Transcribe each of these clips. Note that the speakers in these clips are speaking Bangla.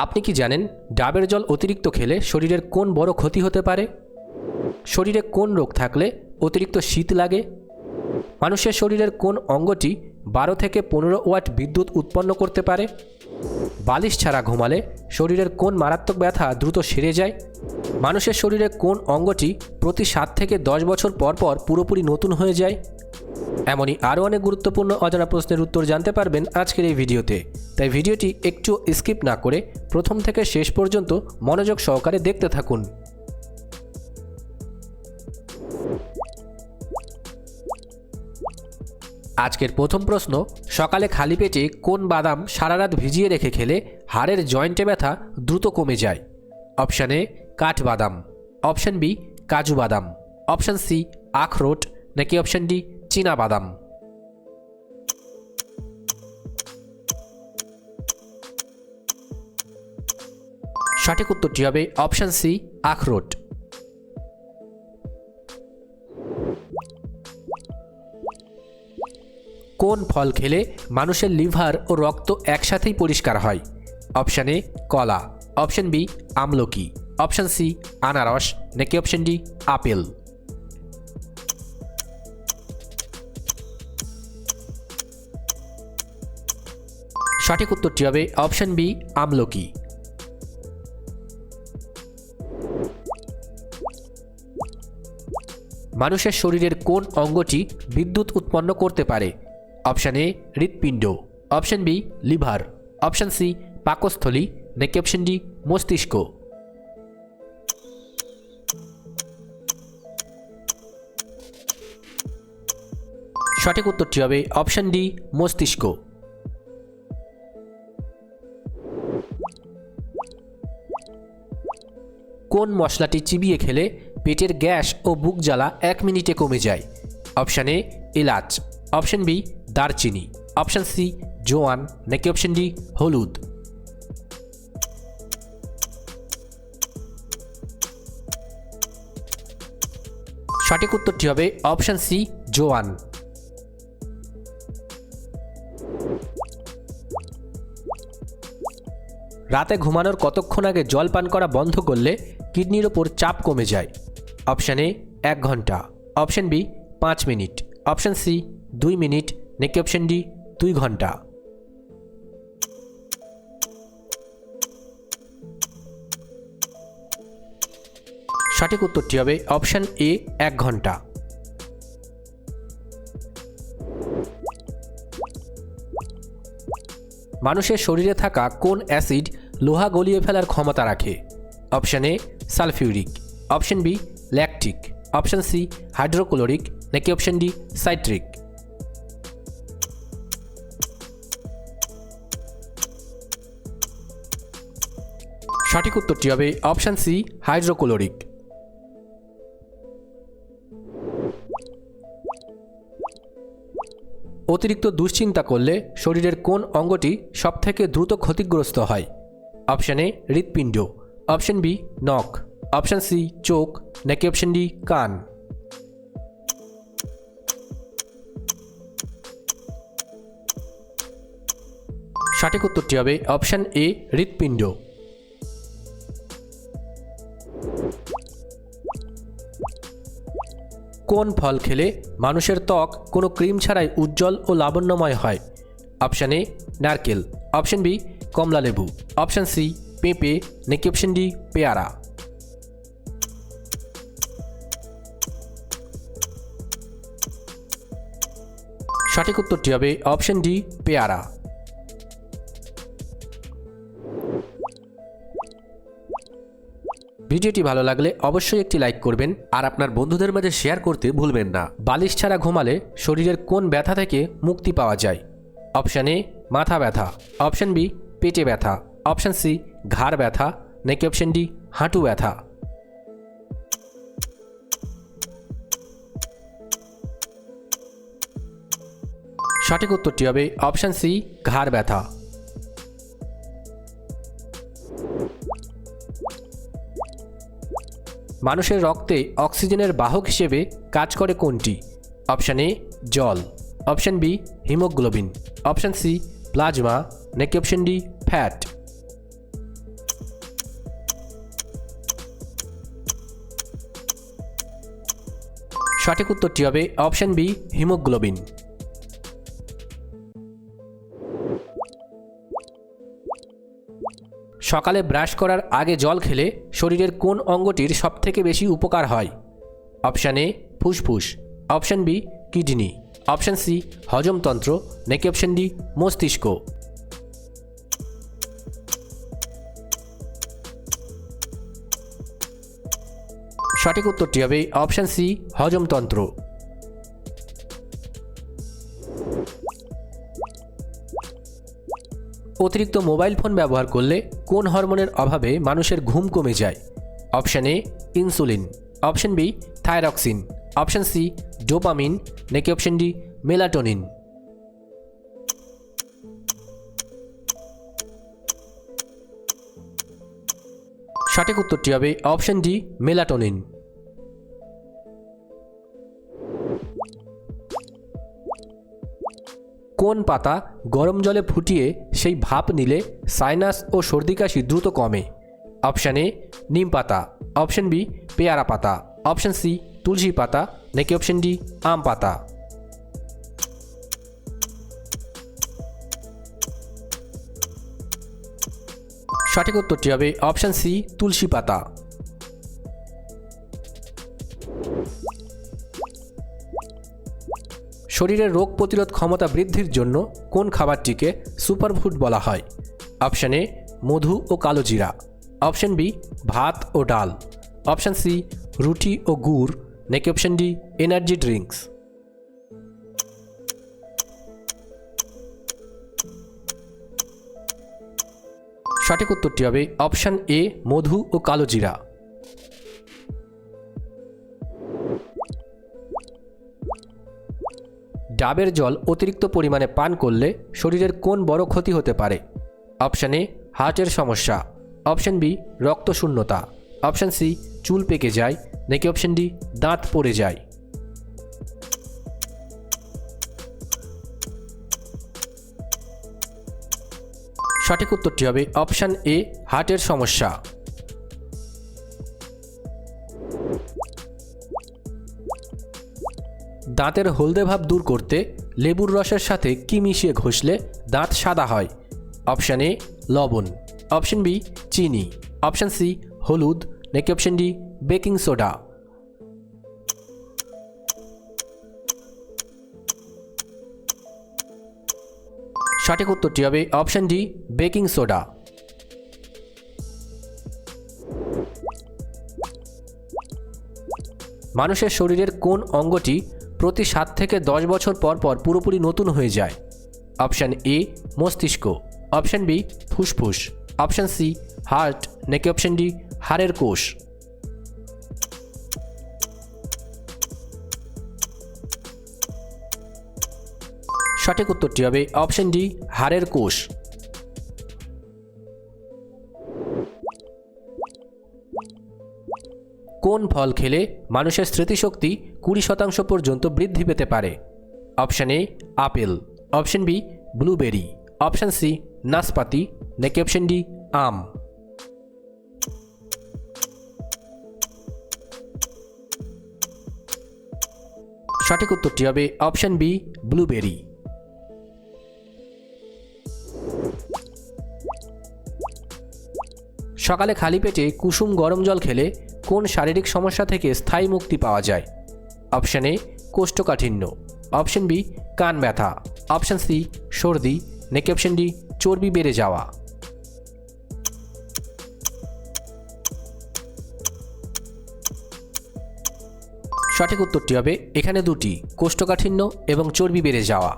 আপনি কি জানেন ডাবের জল অতিরিক্ত খেলে শরীরের কোন বড় ক্ষতি হতে পারে? শরীরে কোন রোগ থাকলে অতিরিক্ত শীত লাগে? মানুষের শরীরের কোন অঙ্গটি 12 থেকে 15 ওয়াট বিদ্যুৎ উৎপন্ন করতে পারে? বালিশ ছাড়া ঘুমালে শরীরের কোন মারাত্মক ব্যথা দ্রুত সেরে যায়? মানুষের শরীরে কোন অঙ্গটি প্রতি 7 থেকে 10 বছর পর পর পুরোপুরি নতুন হয়ে যায়? এমনই আরও অনেক গুরুত্বপূর্ণ অজানা প্রশ্নের উত্তর জানতে পারবেন আজকের এই ভিডিওতে। তাই ভিডিওটি একটু স্কিপ না করে প্রথম থেকে শেষ পর্যন্ত মনোযোগ সহকারে দেখতে থাকুন। আজকের প্রথম প্রশ্ন, সকালে খালি পেটে কোন বাদাম সারা রাত ভিজিয়ে রেখে খেলে হাড়ের জয়েন্টে ব্যথা দ্রুত কমে যায়? অপশান এ কাঠবাদাম, অপশান বি কাজু বাদাম, অপশান সি আখরোট, নাকি অপশান ডি চীনা বাদাম? সঠিক উত্তরটি হবে অপশান সি আখরোট। কোন ফল খেলে মানুষের লিভার ও রক্ত একসাথেই পরিষ্কার হয়? অপশান এ কলা, অপশান বি আমলকি, অপশান সি আনারস, নাকি অপশান ডি আপেল? সঠিক উত্তরটি হবে অপশান বি আমলকি। মানুষের শরীরের কোন অঙ্গটি বিদ্যুৎ উৎপন্ন করতে পারে? অপশান এ হৃৎপিণ্ড, option B liver, option C পাকস্থলী, নাকি অপশান ডি মস্তিষ্ক? সঠিক উত্তরটি হবে অপশান ডি মস্তিষ্ক। কোন মশলাটি চিবিয়ে খেলে পেটের গ্যাস ও বুক জ্বালা 1 মিনিটে কমে যায়? অপশান এ এলাচ, অপশান বি দারচিনি, অপশান সি জোয়ান, নাকি অপশান ডি হলুদ? সঠিক উত্তরটি হবে অপশান সি জোয়ান। রাতে ঘুমানোর কতক্ষণ আগে জল পান করা বন্ধ করলে কিডনির ওপর চাপ কমে যায়? অপশান এ 1 ঘন্টা, option B 5 minute, option C 2 minute, নাকি অপশান ডি 2 ঘন্টা? সঠিক উত্তরটি হবে অপশান এ 1 ঘন্টা। মানুষের শরীরে থাকা কোন অ্যাসিড লোহা গলিয়ে ফেলার ক্ষমতা রাখে? Option A sulphuric, option B lactic, option C hydrochloric, নাকি অপশান ডি সাইট্রিক? সঠিক উত্তরটি হবে অপশান সি হাইড্রোক্লোরিক। অতিরিক্ত দুশ্চিন্তা করলে শরীরের কোন অঙ্গটি সবথেকে দ্রুত ক্ষতিগ্রস্ত হয়? অপশান এ হৃৎপিণ্ড, অপশান বি নখ, অপশান সি চোখ, নাকি অপশান ডি কান? সঠিক উত্তরটি হবে অপশান এ হৃৎপিণ্ড। কোন ফল খেলে মানুষের ত্বক কোনো ক্রিম ছাড়াই উজ্জ্বল ও লাবণ্যময় হয়? অপশান এ নারকেল, অপশান বি কমলালেবু, অপশান সি পেঁপে, নাকি অপশান ডি পেয়ারা? সঠিক উত্তরটি হবে অপশান ডি পেয়ারা। ভিডিওটি ভালো লাগলে অবশ্যই একটি লাইক করবেন আর আপনার বন্ধুদের মাঝে শেয়ার করতে ভুলবেন না। বালিশ ছাড়া ঘুমালে শরীরের কোন ব্যথা থেকে মুক্তি পাওয়া যায়? অপশান এ মাথা ব্যথা, অপশান বি পেটে ব্যথা, অপশান সি ঘাড় ব্যথা, নাকি অপশান ডি হাঁটু ব্যথা? সঠিক উত্তরটি হবে অপশান সি ঘাড় ব্যথা। মানুষের রক্তে অক্সিজেনের বাহক হিসেবে কাজ করে কোনটি? অপশান এ জল, option B haemoglobin, option C plasma, নাকি অপশান ডি ফ্যাট? সঠিক উত্তরটি হবে অপশন বি, হিমোগ্লোবিন। সকালে ব্রাশ করার আগে জল খেলে শরীরের কোন অঙ্গটির সবথেকে বেশি উপকার হয়? অপশান এ ফুসফুস, option B kidney, option C হজমতন্ত্র, নাকি অপশান ডি মস্তিষ্ক। সঠিক উত্তরটি হবে অপশান সি, হজমতন্ত্র। অতিরিক্ত মোবাইল ফোন ব্যবহার করলে কোন হরমোনের অভাবে মানুষের ঘুম কমে যায়? Option A insulin, option B thyroxine, option C dopamine, নাকি অপশান ডি মেলাটোনিন। সঠিক উত্তরটি হবে অপশান ডি মেলাটোনিন। কোন পাতা গরম জলে ফুটিয়ে সেই ভাপ নিলে সাইনাস ও সর্দি কাশি দ্রুত কমে? অপশান এ নিম পাতা, অপশান বি পেয়ারা পাতা, অপশান সি তুলসী পাতা, নাকি অপশান ডি আম পাতা। সঠিক উত্তরটি হবে অপশান সি তুলসী পাতা। শরীরের রোগ প্রতিরোধ ক্ষমতা বৃদ্ধির জন্য কোন খাবারটিকে সুপারফুড বলা হয়? অপশান এ মধু ও কালোজিরা, অপশান বি ভাত ও ডাল, অপশান সি রুটি ও গুড়, নাকি অপশান ডি এনার্জি ড্রিঙ্কস। সঠিক উত্তরটি হবে অপশান এ মধু ও কালোজিরা। ডাবের জল অতিরিক্ত পরিমাণে পান করলে শরীরের কোন বড় ক্ষতি হতে পারে? অপশান এ হার্টের সমস্যা, অপশান বি রক্তশূন্যতা, অপশান সি চুল পেকে যায়, নাকি অপশান ডি দাঁত পড়ে যায়। সঠিক উত্তরটি হবে অপশান এ হার্টের সমস্যা। দাঁতের হলদে ভাব দূর করতে লেবুর রসের সাথে কি মিশিয়ে ঘষলে দাঁত সাদা হয়? অপশান এ লবণ, অপশান বি চিনি, অপশান সি হলুদ, নাকি অপশান ডি বেকিং সোডা। সঠিক উত্তরটি হবে অপশান ডি বেকিং সোডা। মানুষের শরীরের কোন অঙ্গটি প্রতি 7 থেকে 10 বছর পর পর পুরোপুরি নতুন হয়ে যায়? অপশান এ মস্তিষ্ক, অপশান বি ফুসফুস, অপশান সি হার্ট, নাকি অপশান ডি হাড়ের কোষ। সঠিক উত্তরটি হবে অপশান ডি হাড়ের কোষ। কোন ফল খেলে মানুষের স্মৃতিশক্তি 20% পর্যন্ত বৃদ্ধি পেতে পারে? Option A apple, option B blueberry, option C নাশপাতি, নাকি অপশান ডি আম। সঠিক উত্তরটি হবে অপশান বি ব্লুবেরি। সকালে খালি পেটে কুসুম গরম জল খেলে কোন শারীরিক সমস্যা থেকে স্থায়ী মুক্তি পাওয়া যায়? অপশান এ কোষ্ঠকাঠিন্য, অপশান বি কান ব্যথা, অপশান সি সর্দি, নাকি অপশান ডি চর্বি বেড়ে যাওয়া। সঠিক উত্তরটি হবে এখানে দুটি, কোষ্ঠকাঠিন্য এবং চর্বি বেড়ে যাওয়া।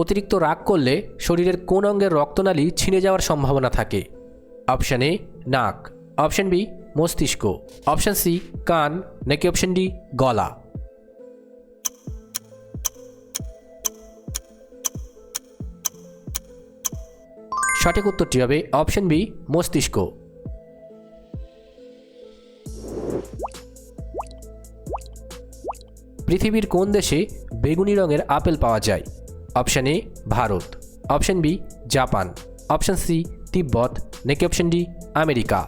অতিরিক্ত রাগ করলে শরীরের কোন অঙ্গের রক্তনালী ছিঁড়ে যাওয়ার সম্ভাবনা থাকে? অপশান এ নাক, অপশান বি মস্তিষ্ক, অপশান সি কান, নাকি অপশান ডি গলা। সঠিক উত্তরটি হবে অপশান বি মস্তিষ্ক। পৃথিবীর কোন দেশে বেগুনি রঙের আপেল পাওয়া যায়? Option A Bharat, option B Japan, option C Tibet, নাকি অপশান ডি আমেরিকা।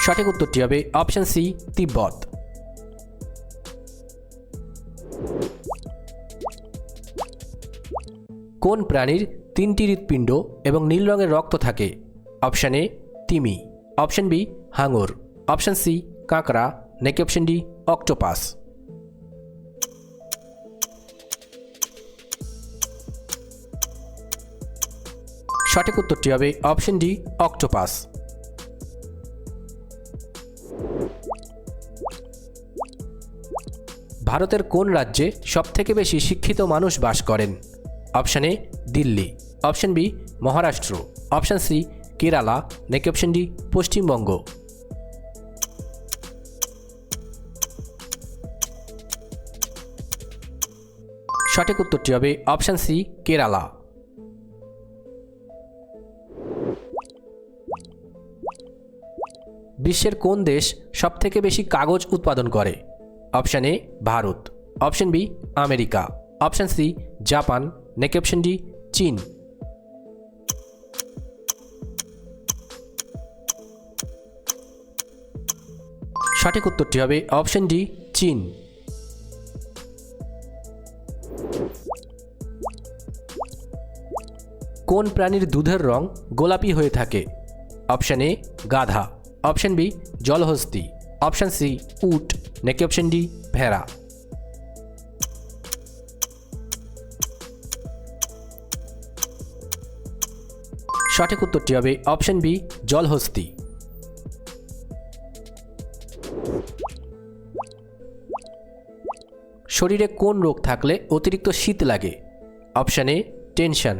সঠিক উত্তরটি হবে অপশন সি, তিব্বত। কোন প্রাণীর 3টি হৃৎপিণ্ড এবং নীল রঙের রক্ত থাকে? অপশন এ তিমি, অপশন বি হাঙর, অপশন সি কাঁকড়া, নাকি অপশন ডি অক্টোপাস। সঠিক উত্তরটি হবে অপশন ডি অক্টোপাস। ভারতের কোন রাজ্যে সবথেকে বেশি শিক্ষিত মানুষ বাস করেন? Option A Delhi, option B Maharashtra, option C Kerala, নাকি অপশন ডি পশ্চিমবঙ্গ। সঠিক উত্তরটি হবে অপশন সি কেরালা। বিশ্বের কোন দেশ সবথেকে বেশি কাগজ উৎপাদন করে? Option A Bharat, option B America, option C Japan, নাকি অপশন ডি চীন। সঠিক উত্তরটি হবে অপশন ডি চীন। কোন প্রাণীর দুধের রং গোলাপি হয়ে থাকে? অপশন এ গাধা, অপশন বি জলহস্তী, অপশন সি উট, নাকি অপশন ডি ভেড়া। সঠিক উত্তরটি হবে অপশন বি জলহস্তী। শরীরে কোন রোগ থাকলে অতিরিক্ত শীত লাগে? Option A tension,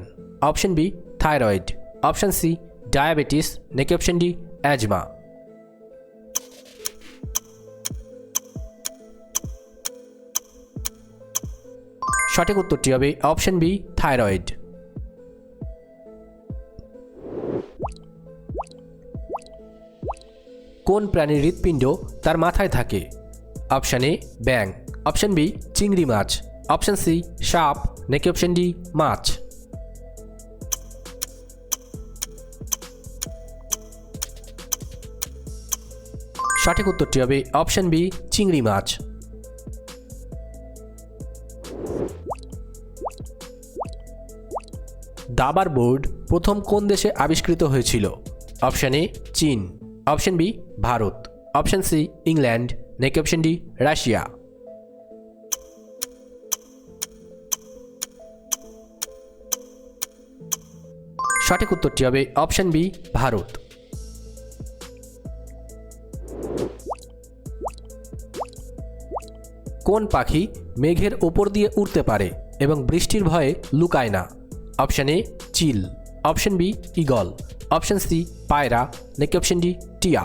option B thyroid, option C diabetes, নাকি অপশন ডি অ্যাজমা। সঠিক উত্তরটি হবে অপশন বি থাইরয়েড। কোন প্রাণীর হৃৎপিণ্ড তার মাথায় থাকে? অপশন এ ব্যাঙ, অপশন বি চিংড়ি মাছ, অপশন সি সাপ, নাকি অপশন ডি মাছ। সঠিক উত্তরটি হবে অপশন বি চিংড়ি মাছ। দাবার বোর্ড প্রথম কোন দেশে আবিষ্কৃত হয়েছিল? অপশন এ চীন, option B Bharat, option C England, নাকি অপশন ডি রাশিয়া। সঠিক উত্তরটি হবে অপশন বি ভারত। কোন পাখি মেঘের ওপর দিয়ে উড়তে পারে এবং বৃষ্টির ভয়ে লুকায় না? অপশন এ চিল, option B eagle, option C পায়রা, নাকি অপশন ডি টিয়া।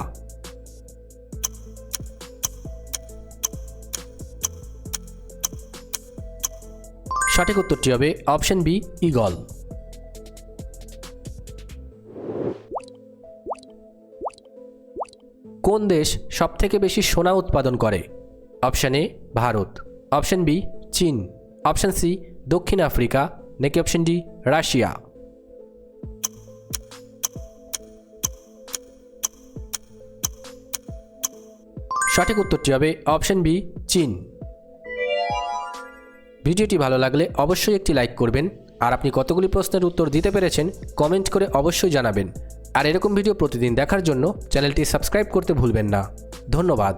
সঠিক উত্তরটি হবে অপশন বি ঈগল। কোন দেশ সবথেকে বেশি সোনা উৎপাদন করে? Option A Bharat, option B চীন, অপশন সি দক্ষিণ আফ্রিকা, নাকি অপশন ডি রাশিয়া। সঠিক উত্তরটি হবে অপশন বি চীন। ভিডিওটি ভালো লাগলে অবশ্যই একটি লাইক করবেন, আর আপনি কতগুলি প্রশ্নের উত্তর দিতে পেরেছেন কমেন্ট করে অবশ্যই জানাবেন। আর এরকম ভিডিও প্রতিদিন দেখার জন্য চ্যানেলটি সাবস্ক্রাইব করতে ভুলবেন না। ধন্যবাদ।